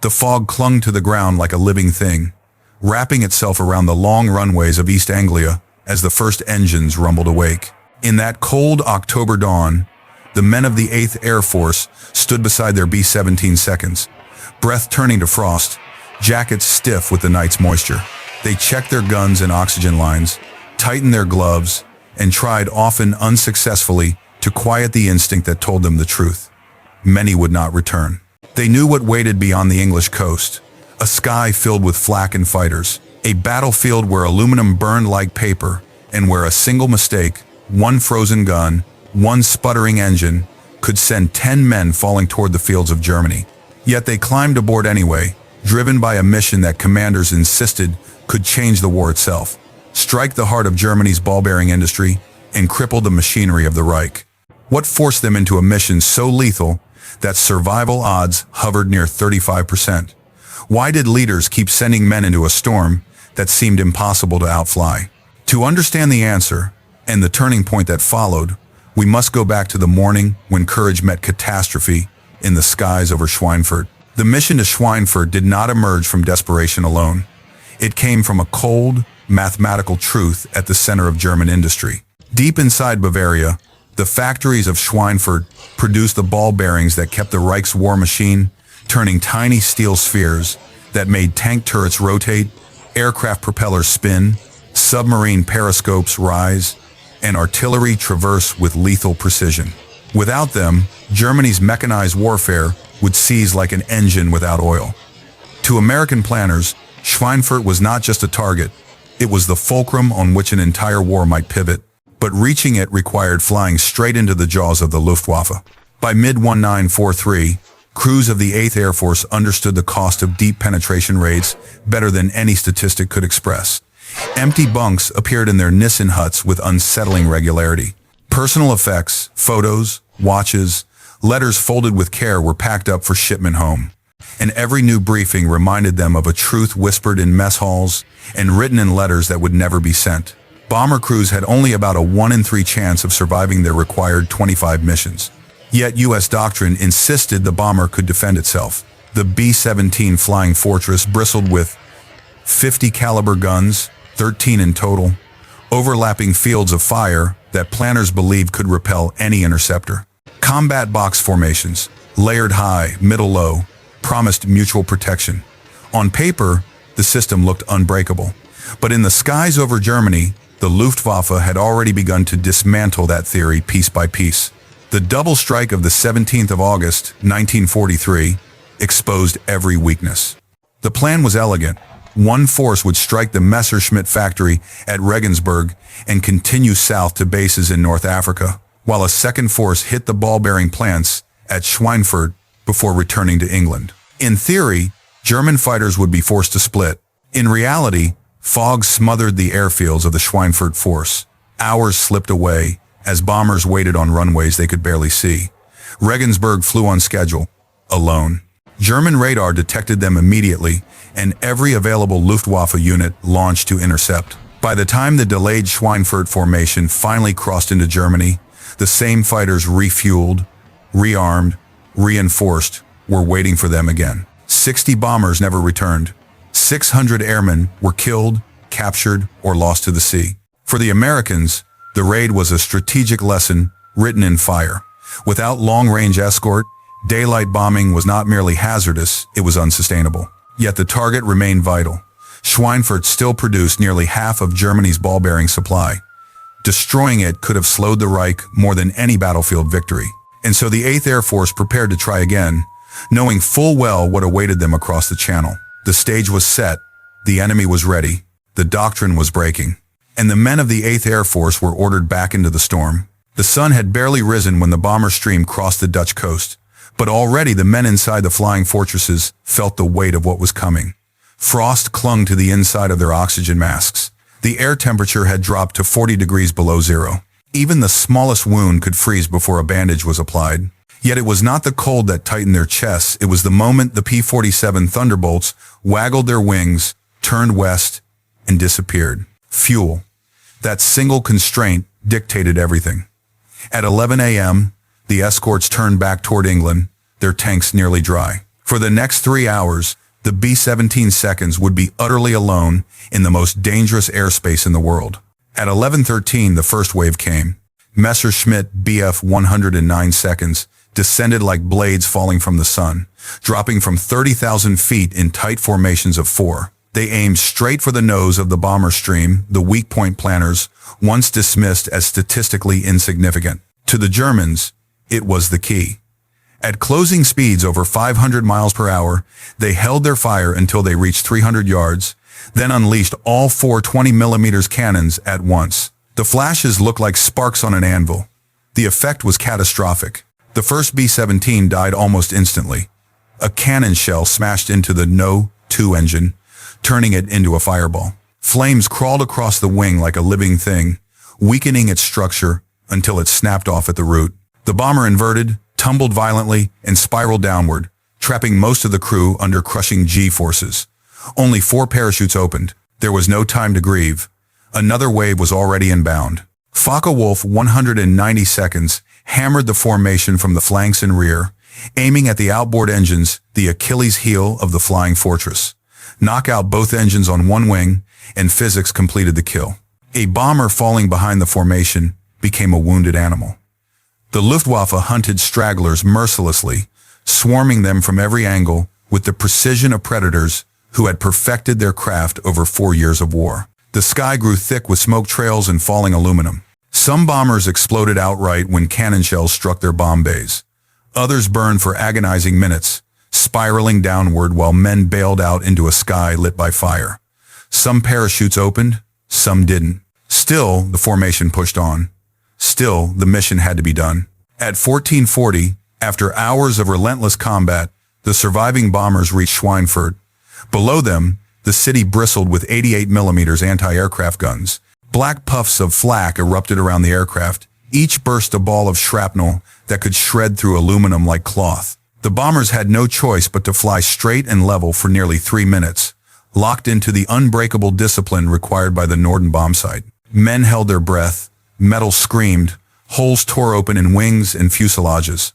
The fog clung to the ground like a living thing, wrapping itself around the long runways of East Anglia as the first engines rumbled awake. In that cold October dawn, the men of the 8th Air Force stood beside their B-17 seconds, breath turning to frost, jackets stiff with the night's moisture. They checked their guns and oxygen lines, tightened their gloves, and tried, often unsuccessfully, to quiet the instinct that told them the truth. Many would not return. They knew what waited beyond the English coast, a sky filled with flak and fighters, a battlefield where aluminum burned like paper, and where a single mistake, one frozen gun, one sputtering engine, could send 10 men falling toward the fields of Germany. Yet they climbed aboard anyway, driven by a mission that commanders insisted could change the war itself, strike the heart of Germany's ball-bearing industry, and cripple the machinery of the Reich. What forced them into a mission so lethal that survival odds hovered near 35%? Why did leaders keep sending men into a storm that seemed impossible to outfly? To understand the answer, and the turning point that followed, we must go back to the morning when courage met catastrophe in the skies over Schweinfurt. The mission to Schweinfurt did not emerge from desperation alone. It came from a cold, mathematical truth at the center of German industry. Deep inside Bavaria, the factories of Schweinfurt produced the ball bearings that kept the Reich's war machine turning tiny steel spheres that made tank turrets rotate, aircraft propellers spin, submarine periscopes rise, and artillery traverse with lethal precision. Without them, Germany's mechanized warfare would seize like an engine without oil. To American planners, Schweinfurt was not just a target, it was the fulcrum on which an entire war might pivot. But reaching it required flying straight into the jaws of the Luftwaffe. By mid-1943, crews of the 8th Air Force understood the cost of deep penetration raids better than any statistic could express. Empty bunks appeared in their Nissen huts with unsettling regularity. Personal effects, photos, watches, letters folded with care were packed up for shipment home. And every new briefing reminded them of a truth whispered in mess halls and written in letters that would never be sent. Bomber crews had only about a 1 in 3 chance of surviving their required 25 missions. Yet U.S. doctrine insisted the bomber could defend itself. The B-17 Flying Fortress bristled with 50 caliber guns, 13 in total, overlapping fields of fire that planners believed could repel any interceptor. Combat box formations, layered high, middle low, promised mutual protection. On paper, the system looked unbreakable. But in the skies over Germany, the Luftwaffe had already begun to dismantle that theory piece by piece. The double strike of the 17th of August, 1943, exposed every weakness. The plan was elegant. One force would strike the Messerschmitt factory at Regensburg and continue south to bases in North Africa, while a second force hit the ball-bearing plants at Schweinfurt before returning to England. In theory, German fighters would be forced to split. In reality, fog smothered the airfields of the Schweinfurt force. Hours slipped away as bombers waited on runways they could barely see. Regensburg flew on schedule, alone. German radar detected them immediately, and every available Luftwaffe unit launched to intercept. By the time the delayed Schweinfurt formation finally crossed into Germany, the same fighters refueled, rearmed, reinforced, were waiting for them again. 60 bombers never returned. 600 airmen were killed, captured, or lost to the sea. For the Americans, the raid was a strategic lesson written in fire. Without long-range escort, daylight bombing was not merely hazardous, it was unsustainable. Yet the target remained vital. Schweinfurt still produced nearly half of Germany's ball-bearing supply. Destroying it could have slowed the Reich more than any battlefield victory. And so the 8th Air Force prepared to try again, knowing full well what awaited them across the channel. The stage was set, the enemy was ready, the doctrine was breaking, and the men of the 8th Air Force were ordered back into the storm. The sun had barely risen when the bomber stream crossed the Dutch coast, but already the men inside the flying fortresses felt the weight of what was coming. Frost clung to the inside of their oxygen masks. The air temperature had dropped to 40 degrees below zero. Even the smallest wound could freeze before a bandage was applied. Yet it was not the cold that tightened their chests, it was the moment the P-47 Thunderbolts waggled their wings, turned west, and disappeared. Fuel. That single constraint dictated everything. At 11 a.m., the escorts turned back toward England, their tanks nearly dry. For the next 3 hours, the B-17 seconds would be utterly alone in the most dangerous airspace in the world. At 11:13, the first wave came. Messerschmitt Bf-109 seconds descended like blades falling from the sun, dropping from 30,000 feet in tight formations of 4. They aimed straight for the nose of the bomber stream, the weak point planners, once dismissed as statistically insignificant. To the Germans, it was the key. At closing speeds over 500 miles per hour, they held their fire until they reached 300 yards, then unleashed all 4 20mm cannons at once. The flashes looked like sparks on an anvil. The effect was catastrophic. The first B-17 died almost instantly. A cannon shell smashed into the No-2 engine, turning it into a fireball. Flames crawled across the wing like a living thing, weakening its structure until it snapped off at the root. The bomber inverted, tumbled violently, and spiraled downward, trapping most of the crew under crushing G-forces. Only 4 parachutes opened. There was no time to grieve. Another wave was already inbound. Focke-Wulf 190 seconds hammered the formation from the flanks and rear, aiming at the outboard engines, the Achilles heel of the flying fortress. Knock out both engines on one wing, and physics completed the kill. A bomber falling behind the formation became a wounded animal. The Luftwaffe hunted stragglers mercilessly, swarming them from every angle with the precision of predators who had perfected their craft over 4 years of war. The sky grew thick with smoke trails and falling aluminum. Some bombers exploded outright when cannon shells struck their bomb bays. Others burned for agonizing minutes, spiraling downward while men bailed out into a sky lit by fire. Some parachutes opened, some didn't. Still, the formation pushed on. Still, the mission had to be done. At 14:40, after hours of relentless combat, the surviving bombers reached Schweinfurt. Below them, the city bristled with 88mm anti-aircraft guns. Black puffs of flak erupted around the aircraft, each burst a ball of shrapnel that could shred through aluminum like cloth. The bombers had no choice but to fly straight and level for nearly 3 minutes, locked into the unbreakable discipline required by the Norden bombsight. Men held their breath, metal screamed, holes tore open in wings and fuselages.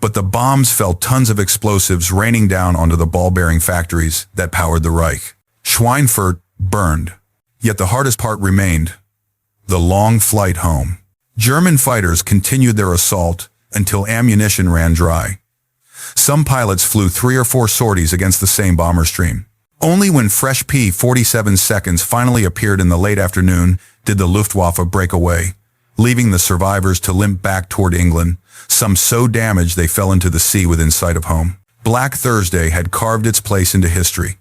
But the bombs felt tons of explosives raining down onto the ball-bearing factories that powered the Reich. Schweinfurt burned. Yet the hardest part remained: the long flight home. German fighters continued their assault until ammunition ran dry. Some pilots flew 3 or 4 sorties against the same bomber stream. Only when fresh P-47 seconds finally appeared in the late afternoon did the Luftwaffe break away, leaving the survivors to limp back toward England, some so damaged they fell into the sea within sight of home. Black Thursday had carved its place into history.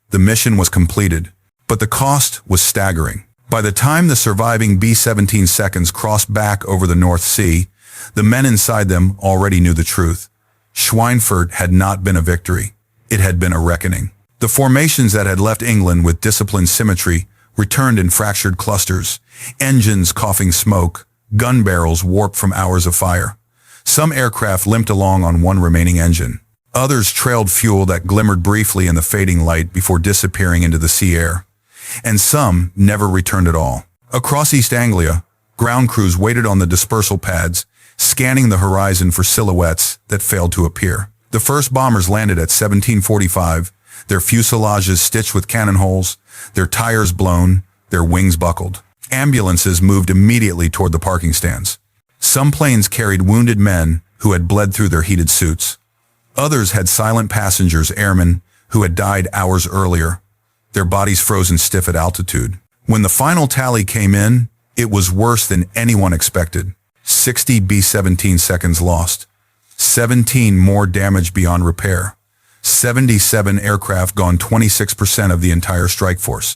The mission was completed, but the cost was staggering. By the time the surviving B-17 seconds crossed back over the North Sea, the men inside them already knew the truth. Schweinfurt had not been a victory. It had been a reckoning. The formations that had left England with disciplined symmetry returned in fractured clusters, engines coughing smoke, gun barrels warped from hours of fire. Some aircraft limped along on one remaining engine. Others trailed fuel that glimmered briefly in the fading light before disappearing into the sea air. And some never returned at all. Across East Anglia, ground crews waited on the dispersal pads, scanning the horizon for silhouettes that failed to appear. The first bombers landed at 17:45, their fuselages stitched with cannon holes, their tires blown, their wings buckled. Ambulances moved immediately toward the parking stands. Some planes carried wounded men who had bled through their heated suits. Others had silent passengers, airmen, who had died hours earlier, their bodies frozen stiff at altitude. When the final tally came in, it was worse than anyone expected. 60 B-17 seconds lost, 17 more damaged beyond repair, 77 aircraft gone, 26% of the entire strike force,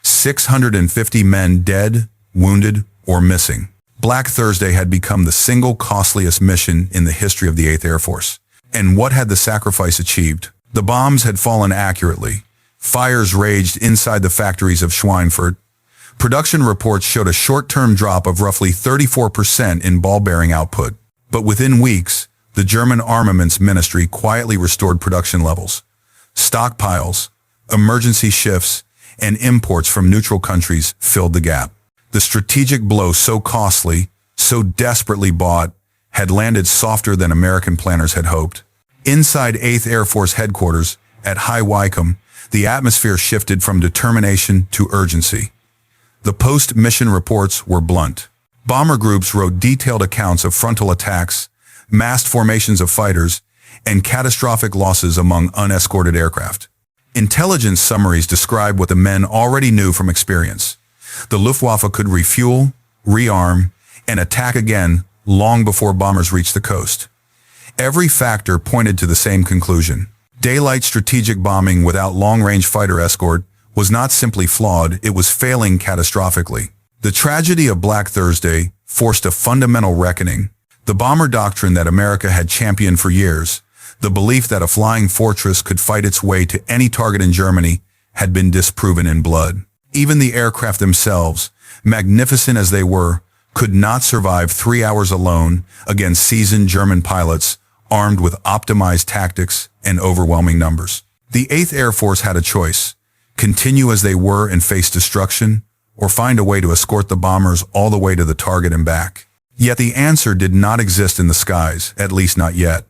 650 men dead, wounded, or missing. Black Thursday had become the single costliest mission in the history of the 8th Air Force. And what had the sacrifice achieved? The bombs had fallen accurately. Fires raged inside the factories of Schweinfurt. Production reports showed a short-term drop of roughly 34% in ball-bearing output. But within weeks, the German Armaments Ministry quietly restored production levels. Stockpiles, emergency shifts, and imports from neutral countries filled the gap. The strategic blow, so costly, so desperately bought, had landed softer than American planners had hoped. Inside 8th Air Force Headquarters, at High Wycombe, the atmosphere shifted from determination to urgency. The post-mission reports were blunt. Bomber groups wrote detailed accounts of frontal attacks, massed formations of fighters, and catastrophic losses among unescorted aircraft. Intelligence summaries described what the men already knew from experience. The Luftwaffe could refuel, rearm, and attack again long before bombers reached the coast. Every factor pointed to the same conclusion. Daylight strategic bombing without long-range fighter escort was not simply flawed, it was failing catastrophically. The tragedy of Black Thursday forced a fundamental reckoning. The bomber doctrine that America had championed for years, the belief that a flying fortress could fight its way to any target in Germany, had been disproven in blood. Even the aircraft themselves, magnificent as they were, could not survive 3 hours alone against seasoned German pilots armed with optimized tactics and overwhelming numbers. The 8th Air Force had a choice: continue as they were and face destruction, or find a way to escort the bombers all the way to the target and back. Yet the answer did not exist in the skies, at least not yet.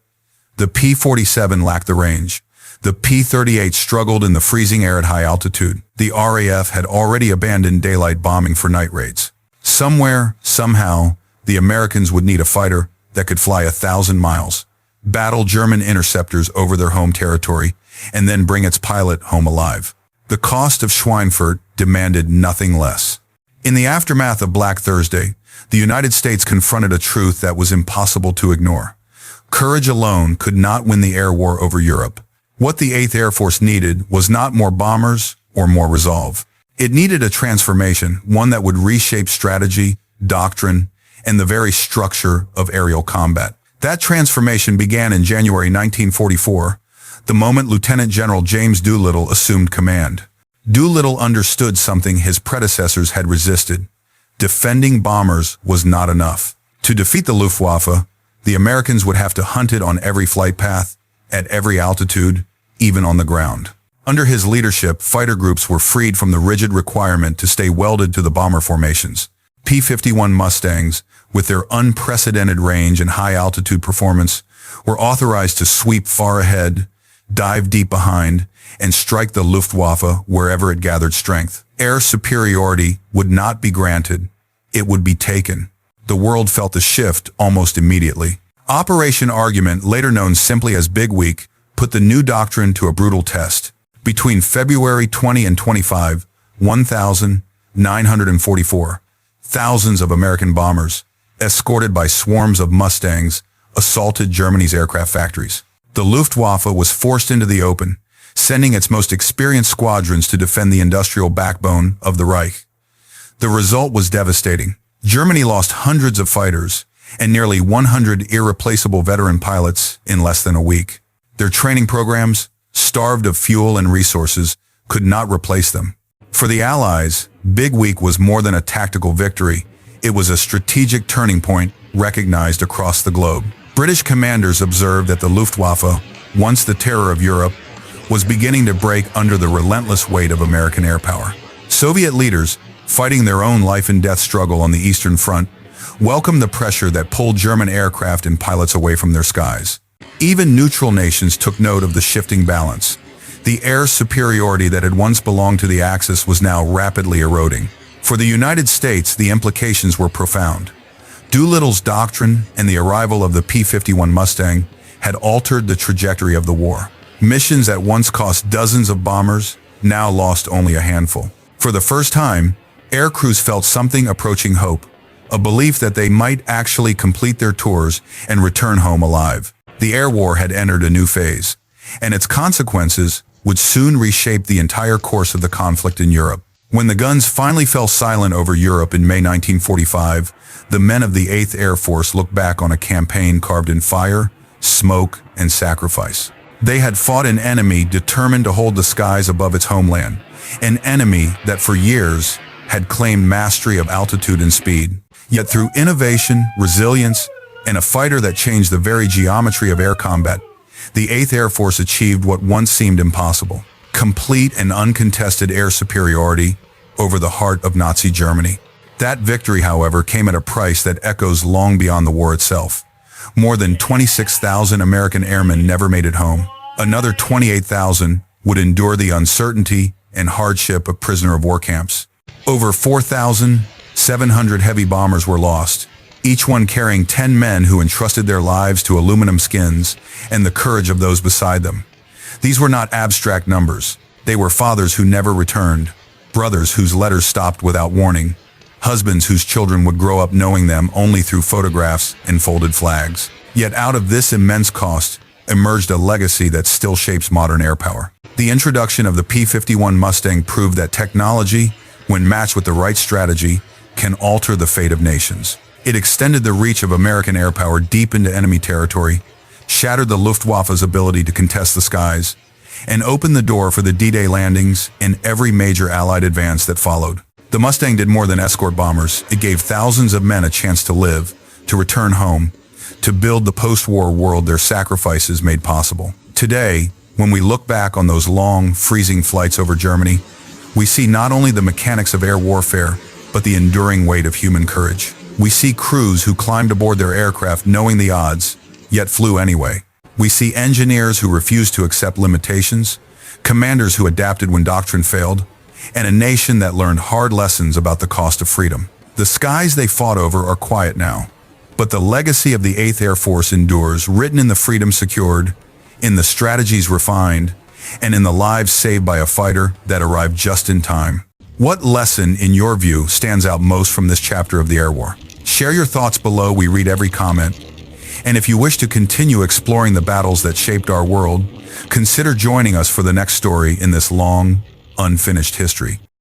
The P-47 lacked the range. The P-38 struggled in the freezing air at high altitude. The RAF had already abandoned daylight bombing for night raids. Somewhere, somehow, the Americans would need a fighter that could fly 1,000 miles, battle German interceptors over their home territory, and then bring its pilot home alive. The cost of Schweinfurt demanded nothing less. In the aftermath of Black Thursday, the United States confronted a truth that was impossible to ignore. Courage alone could not win the air war over Europe. What the 8th Air Force needed was not more bombers or more resolve. It needed a transformation, one that would reshape strategy, doctrine, and the very structure of aerial combat. That transformation began in January 1944, the moment Lieutenant General James Doolittle assumed command. Doolittle understood something his predecessors had resisted. Defending bombers was not enough. To defeat the Luftwaffe, the Americans would have to hunt it on every flight path, at every altitude, even on the ground. Under his leadership, fighter groups were freed from the rigid requirement to stay welded to the bomber formations. P-51 Mustangs, with their unprecedented range and high-altitude performance, were authorized to sweep far ahead, dive deep behind, and strike the Luftwaffe wherever it gathered strength. Air superiority would not be granted, it would be taken. The world felt the shift almost immediately. Operation Argument, later known simply as Big Week, put the new doctrine to a brutal test. Between February 20 and 25, 1,944, thousands of American bombers, escorted by swarms of Mustangs, assaulted Germany's aircraft factories. The Luftwaffe was forced into the open, sending its most experienced squadrons to defend the industrial backbone of the Reich. The result was devastating. Germany lost hundreds of fighters and nearly 100 irreplaceable veteran pilots in less than a week. Their training programs, starved of fuel and resources, could not replace them. For the Allies, Big Week was more than a tactical victory. It was a strategic turning point recognized across the globe. British commanders observed that the Luftwaffe, once the terror of Europe, was beginning to break under the relentless weight of American air power. Soviet leaders, fighting their own life-and-death struggle on the Eastern Front, welcomed the pressure that pulled German aircraft and pilots away from their skies. Even neutral nations took note of the shifting balance. The air superiority that had once belonged to the Axis was now rapidly eroding. For the United States, the implications were profound. Doolittle's doctrine and the arrival of the P-51 Mustang had altered the trajectory of the war. Missions that once cost dozens of bombers now lost only a handful. For the first time, air crews felt something approaching hope, a belief that they might actually complete their tours and return home alive. The air war had entered a new phase, and its consequences would soon reshape the entire course of the conflict in Europe. When the guns finally fell silent over Europe in May 1945, the men of the 8th Air Force looked back on a campaign carved in fire, smoke, and sacrifice. They had fought an enemy determined to hold the skies above its homeland, an enemy that for years had claimed mastery of altitude and speed. Yet through innovation, resilience, and a fighter that changed the very geometry of air combat, the 8th Air Force achieved what once seemed impossible: complete and uncontested air superiority over the heart of Nazi Germany. That victory, however, came at a price that echoes long beyond the war itself. More than 26,000 American airmen never made it home. Another 28,000 would endure the uncertainty and hardship of prisoner of war camps. Over 4,700 heavy bombers were lost, each one carrying 10 men who entrusted their lives to aluminum skins and the courage of those beside them. These were not abstract numbers. They were fathers who never returned, brothers whose letters stopped without warning, husbands whose children would grow up knowing them only through photographs and folded flags. Yet out of this immense cost emerged a legacy that still shapes modern air power. The introduction of the P-51 Mustang proved that technology, when matched with the right strategy, can alter the fate of nations. It extended the reach of American air power deep into enemy territory, shattered the Luftwaffe's ability to contest the skies, and opened the door for the D-Day landings and every major Allied advance that followed. The Mustang did more than escort bombers. It gave thousands of men a chance to live, to return home, to build the post-war world their sacrifices made possible. Today, when we look back on those long, freezing flights over Germany, we see not only the mechanics of air warfare, but the enduring weight of human courage. We see crews who climbed aboard their aircraft knowing the odds, yet flew anyway. We see engineers who refused to accept limitations, commanders who adapted when doctrine failed, and a nation that learned hard lessons about the cost of freedom. The skies they fought over are quiet now, but the legacy of the 8th Air Force endures, written in the freedom secured, in the strategies refined, and in the lives saved by a fighter that arrived just in time. What lesson, in your view, stands out most from this chapter of the air war? Share your thoughts below. We read every comment. And if you wish to continue exploring the battles that shaped our world, consider joining us for the next story in this long, unfinished history.